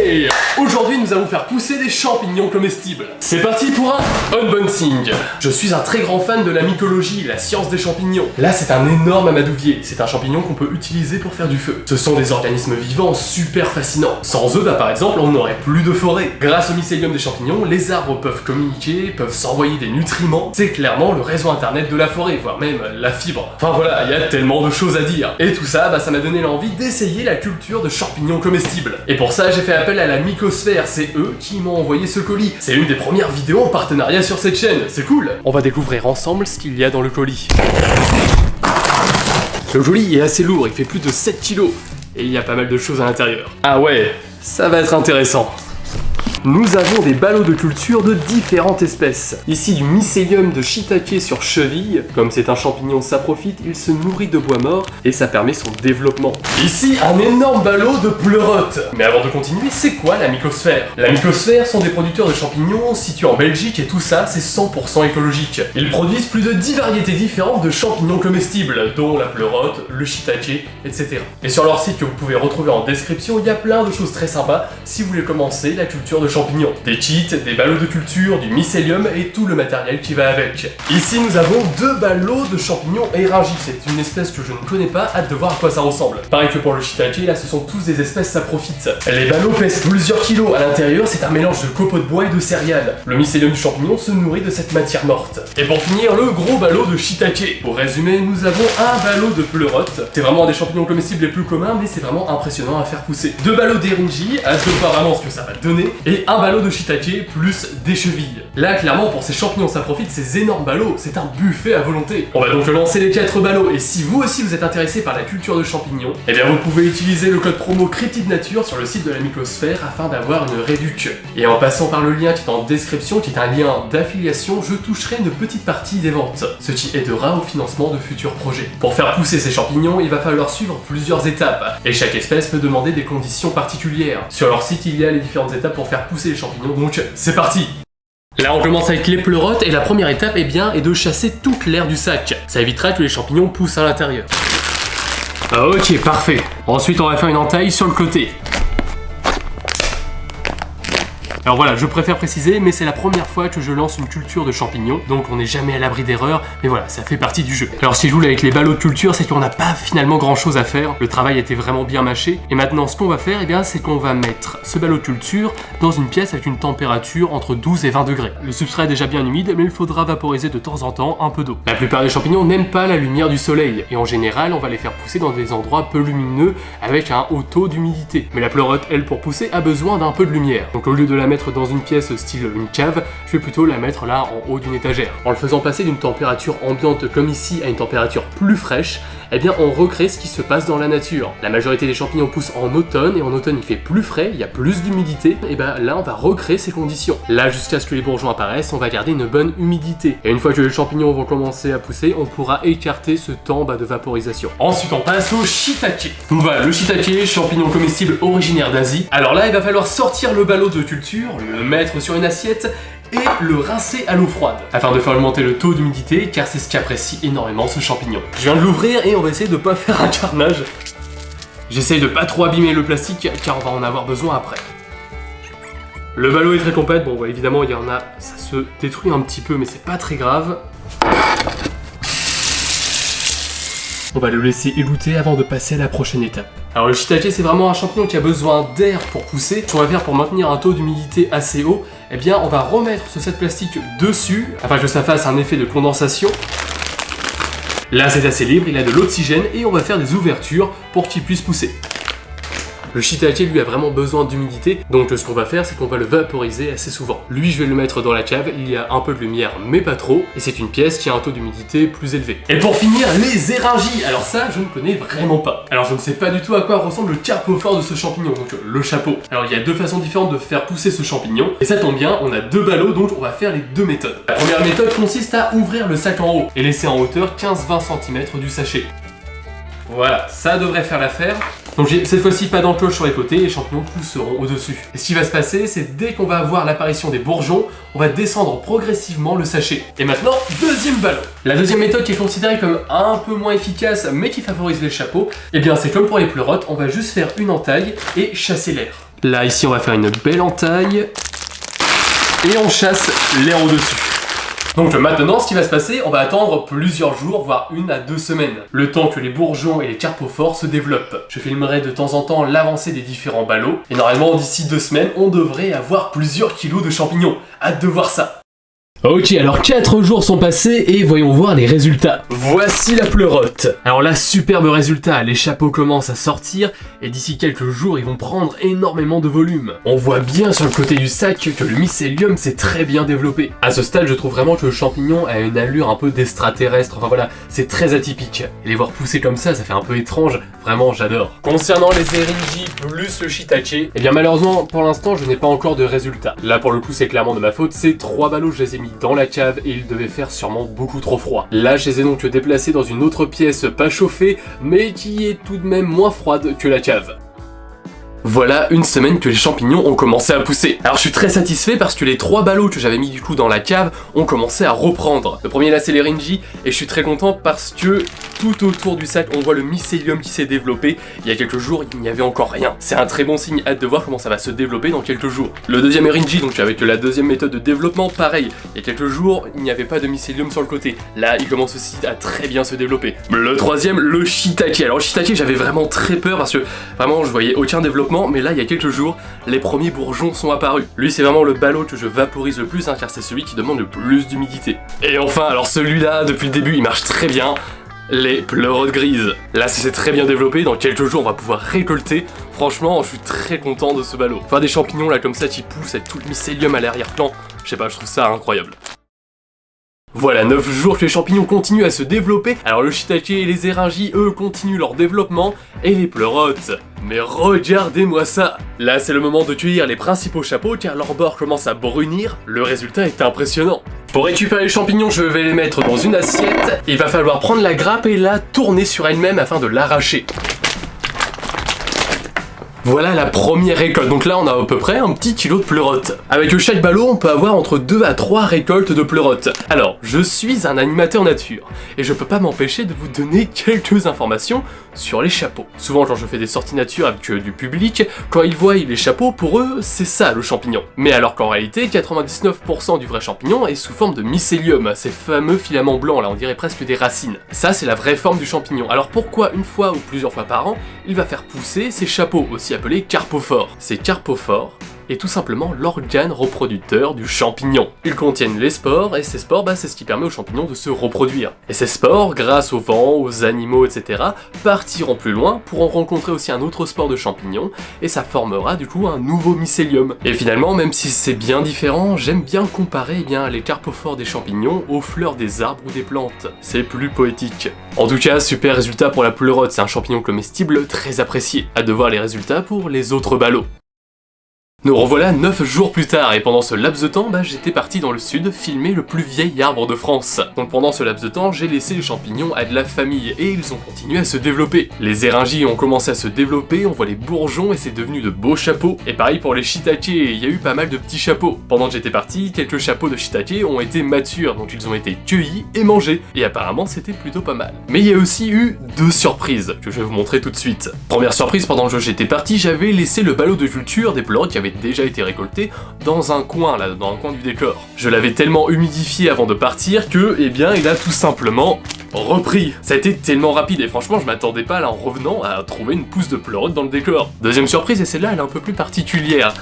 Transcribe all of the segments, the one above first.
Hey! Aujourd'hui, nous allons faire pousser des champignons comestibles. C'est parti pour un unboxing. Je suis un très grand fan de la mycologie, la science des champignons. Là, c'est un énorme amadouvier. C'est un champignon qu'on peut utiliser pour faire du feu. Ce sont des organismes vivants super fascinants. Sans eux, par exemple, on n'aurait plus de forêt. Grâce au mycélium des champignons, les arbres peuvent communiquer, peuvent s'envoyer des nutriments. C'est clairement le réseau internet de la forêt, voire même la fibre. Enfin voilà, il y a tellement de choses à dire. Et tout ça, ça m'a donné l'envie d'essayer la culture de champignons comestibles. Et pour ça, j'ai fait appel à la Mycosphère. C'est eux qui m'ont envoyé ce colis. C'est une des premières vidéos en partenariat sur cette chaîne. C'est cool. On va découvrir ensemble ce qu'il y a dans le colis. Le colis est assez lourd, il fait plus de 7 kg. Et il y a pas mal de choses à l'intérieur. Ah ouais, ça va être intéressant. Nous avons des ballots de culture de différentes espèces. Ici du mycélium de shiitake sur cheville. Comme c'est un champignon saprophyte, il se nourrit de bois mort et ça permet son développement. Ici un énorme ballot de pleurotes. Mais avant de continuer, c'est quoi la mycosphère? La mycosphère sont des producteurs de champignons situés en Belgique et tout ça c'est 100% écologique. Ils produisent plus de 10 variétés différentes de champignons comestibles, dont la pleurote, le shiitake, etc. Et sur leur site que vous pouvez retrouver en description, il y a plein de choses très sympas si vous voulez commencer la culture de champignons. Des kits, des ballots de culture, du mycélium et tout le matériel qui va avec. Ici nous avons 2 ballots de champignons éringi. C'est une espèce que je ne connais pas, hâte de voir à quoi ça ressemble. Pareil que pour le shiitake, là ce sont tous des espèces saprophytes. Les ballots pèsent plusieurs kilos. À l'intérieur c'est un mélange de copeaux de bois et de céréales. Le mycélium du champignon se nourrit de cette matière morte. Et pour finir, le gros ballot de shiitake. Pour résumer, nous avons un ballot de pleurote. C'est vraiment un des champignons comestibles les plus communs, mais c'est vraiment impressionnant à faire pousser. 2 ballots d'éringi, hâte de voir vraiment ce que ça va donner. Et un ballot de shiitake plus des chevilles. Là, clairement, pour ces champignons saprophytes, ces énormes ballots, c'est un buffet à volonté. On va donc lancer les 4 ballots, et si vous aussi vous êtes intéressé par la culture de champignons, eh bien vous pouvez utiliser le code promo CRITIDNATURE sur le site de la Mycosphère afin d'avoir une réduc. Et en passant par le lien qui est en description, qui est un lien d'affiliation, je toucherai une petite partie des ventes, ce qui aidera au financement de futurs projets. Pour faire pousser ces champignons, il va falloir suivre plusieurs étapes, et chaque espèce peut demander des conditions particulières. Sur leur site, il y a les différentes étapes pour faire pousser les champignons, donc c'est parti! Là on commence avec les pleurotes et la première étape est de chasser toute l'air du sac. Ça évitera que les champignons poussent à l'intérieur. Ok, parfait. Ensuite on va faire une entaille sur le côté. Alors voilà, je préfère préciser, mais c'est la première fois que je lance une culture de champignons, donc on n'est jamais à l'abri d'erreurs, mais voilà, ça fait partie du jeu. Alors si je joue avec les ballots de culture, c'est qu'on n'a pas finalement grand chose à faire, le travail était vraiment bien mâché, et maintenant ce qu'on va faire, c'est qu'on va mettre ce ballot de culture dans une pièce avec une température entre 12 et 20 degrés. Le substrat est déjà bien humide, mais il faudra vaporiser de temps en temps un peu d'eau. La plupart des champignons n'aiment pas la lumière du soleil, et en général, on va les faire pousser dans des endroits peu lumineux, avec un haut taux d'humidité. Mais la pleurote, elle, pour pousser, a besoin d'un peu de lumière. Donc au lieu de la mettre dans une pièce style une cave, je vais plutôt la mettre là en haut d'une étagère. En le faisant passer d'une température ambiante comme ici à une température plus fraîche, on recrée ce qui se passe dans la nature. La majorité des champignons poussent en automne, et en automne il fait plus frais, il y a plus d'humidité, et là on va recréer ces conditions. Là jusqu'à ce que les bourgeons apparaissent, on va garder une bonne humidité. Et une fois que les champignons vont commencer à pousser, on pourra écarter ce temps de vaporisation. Ensuite on passe au shiitake. Donc voilà, le shiitake, champignon comestible originaire d'Asie. Alors là il va falloir sortir le ballot de culture, le mettre sur une assiette et le rincer à l'eau froide afin de faire augmenter le taux d'humidité, car c'est ce qu'apprécie énormément ce champignon. Je viens de l'ouvrir et on va essayer de pas faire un carnage. J'essaye de pas trop abîmer le plastique car on va en avoir besoin après. Le ballot est très compact, bon évidemment il y en a, ça se détruit un petit peu mais c'est pas très grave. On va le laisser égoutter avant de passer à la prochaine étape. Alors le shiitake c'est vraiment un champignon qui a besoin d'air pour pousser. Ce qu'on va faire pour maintenir un taux d'humidité assez haut, on va remettre ce sac plastique dessus afin que ça fasse un effet de condensation. Là c'est assez libre, il a de l'oxygène et on va faire des ouvertures pour qu'il puisse pousser. Le shiitake lui a vraiment besoin d'humidité, donc ce qu'on va faire c'est qu'on va le vaporiser assez souvent. Lui je vais le mettre dans la cave, il y a un peu de lumière mais pas trop, et c'est une pièce qui a un taux d'humidité plus élevé. Et pour finir, les éringis. Alors ça je ne connais vraiment pas. Alors je ne sais pas du tout à quoi ressemble le carpophore de ce champignon, donc le chapeau. Alors il y a 2 façons différentes de faire pousser ce champignon, et ça tombe bien, on a 2 ballots donc on va faire les 2 méthodes. La première méthode consiste à ouvrir le sac en haut et laisser en hauteur 15-20 cm du sachet. Voilà, ça devrait faire l'affaire. Donc j'ai cette fois-ci pas d'encloche sur les côtés, les champignons pousseront au-dessus. Et ce qui va se passer, c'est dès qu'on va avoir l'apparition des bourgeons, on va descendre progressivement le sachet. Et maintenant, deuxième ballon. La deuxième méthode qui est considérée comme un peu moins efficace, mais qui favorise les chapeaux, eh bien c'est comme pour les pleurotes, on va juste faire une entaille et chasser l'air. Là, ici, on va faire une belle entaille et on chasse l'air au-dessus. Donc maintenant, ce qui va se passer, on va attendre plusieurs jours, voire 1 à 2 semaines, le temps que les bourgeons et les carpophores se développent. Je filmerai de temps en temps l'avancée des différents ballots, et normalement d'ici 2 semaines, on devrait avoir plusieurs kilos de champignons. Hâte de voir ça. Ok, alors 4 jours sont passés et voyons voir les résultats. Voici la pleurote. Alors là, superbe résultat, les chapeaux commencent à sortir et d'ici quelques jours, ils vont prendre énormément de volume. On voit bien sur le côté du sac que le mycélium s'est très bien développé. À ce stade, je trouve vraiment que le champignon a une allure un peu d'extraterrestre, enfin voilà, c'est très atypique. Et les voir pousser comme ça fait un peu étrange, vraiment j'adore. Concernant les eringies plus le shiitake, eh bien malheureusement, pour l'instant, je n'ai pas encore de résultats. Là pour le coup, c'est clairement de ma faute, ces 3 ballots, je les ai mis dans la cave et il devait faire sûrement beaucoup trop froid. Là, je les ai donc déplacés dans une autre pièce pas chauffée, mais qui est tout de même moins froide que la cave. Voilà 1 semaine que les champignons ont commencé à pousser. Alors je suis très satisfait parce que les 3 ballots que j'avais mis du coup dans la cave ont commencé à reprendre. Le premier là c'est l'eringie et je suis très content parce que tout autour du sac on voit le mycélium qui s'est développé. Il y a quelques jours il n'y avait encore rien. C'est un très bon signe, hâte de voir comment ça va se développer dans quelques jours. Le deuxième eringie, donc avec la deuxième méthode de développement, pareil. Il y a quelques jours il n'y avait pas de mycélium sur le côté. Là il commence aussi à très bien se développer. Le troisième, le shiitake. Alors le shiitake j'avais vraiment très peur parce que vraiment je voyais aucun développement. Mais là il y a quelques jours, les premiers bourgeons sont apparus. Lui c'est vraiment le ballot que je vaporise le plus car c'est celui qui demande le plus d'humidité. Et enfin, alors celui-là depuis le début il marche très bien, les pleurotes grises. Là ça s'est très bien développé, dans quelques jours on va pouvoir récolter. Franchement je suis très content de ce ballot. Faire des champignons là comme ça qui poussent avec tout le mycélium à l'arrière-plan, je sais pas, je trouve ça incroyable. Voilà 9 jours que les champignons continuent à se développer, alors le shiitake et les eringies, eux, continuent leur développement, et les pleurotes, mais regardez-moi ça! Là c'est le moment de cueillir les principaux chapeaux car leur bord commence à brunir, le résultat est impressionnant. Pour récupérer les champignons, je vais les mettre dans une assiette, il va falloir prendre la grappe et la tourner sur elle-même afin de l'arracher. Voilà la première récolte, donc là on a à peu près un petit kilo de pleurotes. Avec chaque ballot, on peut avoir entre 2 à 3 récoltes de pleurotes. Alors, je suis un animateur nature, et je peux pas m'empêcher de vous donner quelques informations sur les chapeaux. Souvent quand je fais des sorties nature avec du public, quand ils voient les chapeaux, pour eux, c'est ça le champignon. Mais alors qu'en réalité, 99% du vrai champignon est sous forme de mycélium, ces fameux filaments blancs là, on dirait presque des racines. Ça c'est la vraie forme du champignon. Alors pourquoi une fois ou plusieurs fois par an, il va faire pousser ces chapeaux, aussi appelés carpophores. Ces carpophores est tout simplement l'organe reproducteur du champignon. Ils contiennent les spores, et ces spores, c'est ce qui permet aux champignons de se reproduire. Et ces spores, grâce au vent, aux animaux, etc., partiront plus loin, pourront rencontrer aussi un autre spore de champignon, et ça formera du coup un nouveau mycélium. Et finalement, même si c'est bien différent, j'aime bien comparer les carpophores des champignons aux fleurs des arbres ou des plantes. C'est plus poétique. En tout cas, super résultat pour la pleurote, c'est un champignon comestible très apprécié. Hâte de voir les résultats pour les autres ballots. Nous revoilà 9 jours plus tard, et pendant ce laps de temps, j'étais parti dans le sud filmer le plus vieil arbre de France. Donc pendant ce laps de temps, j'ai laissé les champignons à de la famille, et ils ont continué à se développer. Les eringies ont commencé à se développer, on voit les bourgeons, et c'est devenu de beaux chapeaux. Et pareil pour les shiitake, il y a eu pas mal de petits chapeaux. Pendant que j'étais parti, quelques chapeaux de shiitake ont été matures, donc ils ont été cueillis et mangés. Et apparemment, c'était plutôt pas mal. Mais il y a aussi eu 2 surprises, que je vais vous montrer tout de suite. Première surprise, pendant que j'étais parti, j'avais laissé le ballot de culture des pleurotes qui avaient déjà été récolté dans un coin là, dans un coin du décor. Je l'avais tellement humidifié avant de partir que, il a tout simplement repris. Ça a été tellement rapide et franchement je m'attendais pas là en revenant à trouver une pousse de pleurote dans le décor. Deuxième surprise, et celle-là elle est un peu plus particulière.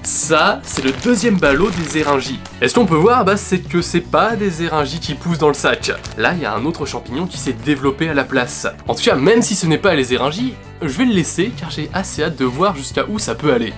Ça, c'est le deuxième ballot des eringies. Et ce qu'on peut voir, c'est que c'est pas des eringies qui poussent dans le sac. Là, il y a un autre champignon qui s'est développé à la place. En tout cas, même si ce n'est pas les eringies, je vais le laisser car j'ai assez hâte de voir jusqu'à où ça peut aller.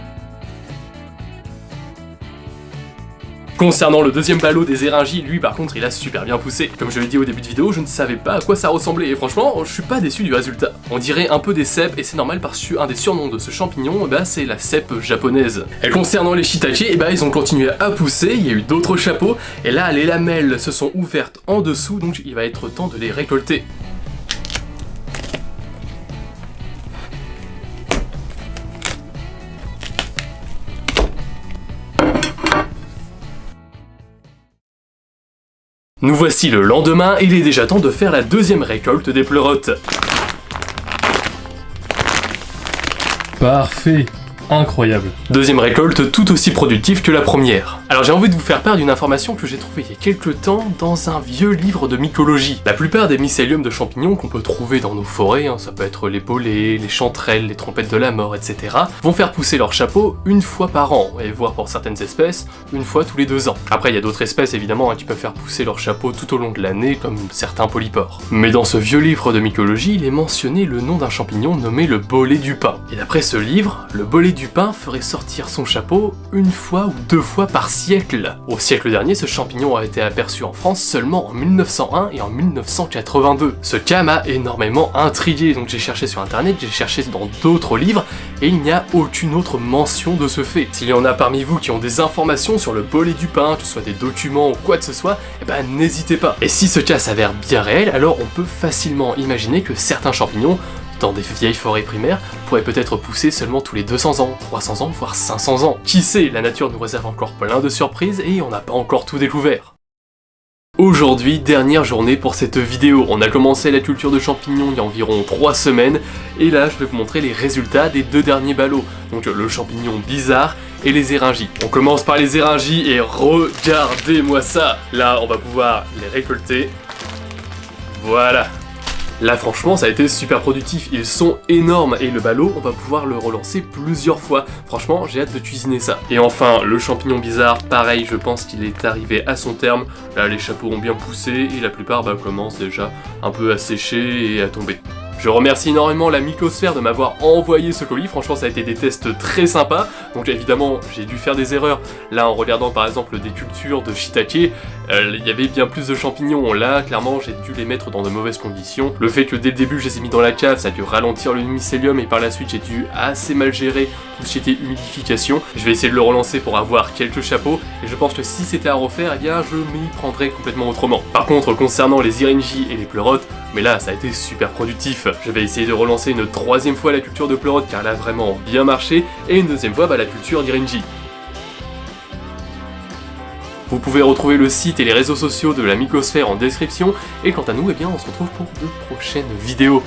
Concernant le deuxième ballot des eringies, lui par contre il a super bien poussé. Comme je l'ai dit au début de vidéo, je ne savais pas à quoi ça ressemblait et franchement je suis pas déçu du résultat. On dirait un peu des cèpes et c'est normal parce que un des surnoms de ce champignon c'est la cèpe japonaise. Et concernant les shiitake, ils ont continué à pousser, il y a eu d'autres chapeaux et là les lamelles se sont ouvertes en dessous donc il va être temps de les récolter. Nous voici le lendemain, il est déjà temps de faire la deuxième récolte des pleurotes. Parfait. Incroyable. Deuxième récolte tout aussi productive que la première. Alors j'ai envie de vous faire part d'une information que j'ai trouvée il y a quelques temps dans un vieux livre de mycologie. La plupart des mycéliums de champignons qu'on peut trouver dans nos forêts, ça peut être les bolets, les chanterelles, les trompettes de la mort, etc., vont faire pousser leur chapeau une fois par an, et voire pour certaines espèces, une fois tous les 2 ans. Après il y a d'autres espèces évidemment qui peuvent faire pousser leur chapeau tout au long de l'année, comme certains polypores. Mais dans ce vieux livre de mycologie, il est mentionné le nom d'un champignon nommé le bolet du pin. Et d'après ce livre, le bolet du pin ferait sortir son chapeau une fois ou 2 fois par siècle. Au siècle dernier, ce champignon a été aperçu en France seulement en 1901 et en 1982. Ce cas m'a énormément intrigué, donc j'ai cherché sur internet, j'ai cherché dans d'autres livres, et il n'y a aucune autre mention de ce fait. S'il y en a parmi vous qui ont des informations sur le bolet du pin, que ce soit des documents ou quoi que ce soit, n'hésitez pas. Et si ce cas s'avère bien réel, alors on peut facilement imaginer que certains champignons dans des vieilles forêts primaires, pourraient peut-être pousser seulement tous les 200 ans, 300 ans, voire 500 ans. Qui sait, la nature nous réserve encore plein de surprises et on n'a pas encore tout découvert. Aujourd'hui, dernière journée pour cette vidéo. On a commencé la culture de champignons il y a environ 3 semaines, et là je vais vous montrer les résultats des 2 derniers ballots, donc le champignon bizarre et les éringies. On commence par les éringies et regardez-moi ça. Là, on va pouvoir les récolter. Voilà. Là franchement ça a été super productif, ils sont énormes et le ballot on va pouvoir le relancer plusieurs fois. Franchement j'ai hâte de cuisiner ça. Et enfin le champignon bizarre, pareil je pense qu'il est arrivé à son terme. Là les chapeaux ont bien poussé et la plupart commencent déjà un peu à sécher et à tomber. Je remercie énormément la Mycosphère de m'avoir envoyé ce colis, franchement ça a été des tests très sympas, donc évidemment j'ai dû faire des erreurs. Là en regardant par exemple des cultures de shiitake, il y avait bien plus de champignons, là clairement j'ai dû les mettre dans de mauvaises conditions. Le fait que dès le début je les ai mis dans la cave, ça a dû ralentir le mycélium et par la suite j'ai dû assez mal gérer tout ce qui était humidification. Je vais essayer de le relancer pour avoir quelques chapeaux, et je pense que si c'était à refaire, je m'y prendrais complètement autrement. Par contre concernant les éringies et les pleurotes, mais là ça a été super productif. Je vais essayer de relancer une 3e fois la culture de pleurotes car elle a vraiment bien marché, et une 2e fois la culture d'Irinji. Vous pouvez retrouver le site et les réseaux sociaux de la Mycosphère en description, et quant à nous, on se retrouve pour de prochaines vidéos.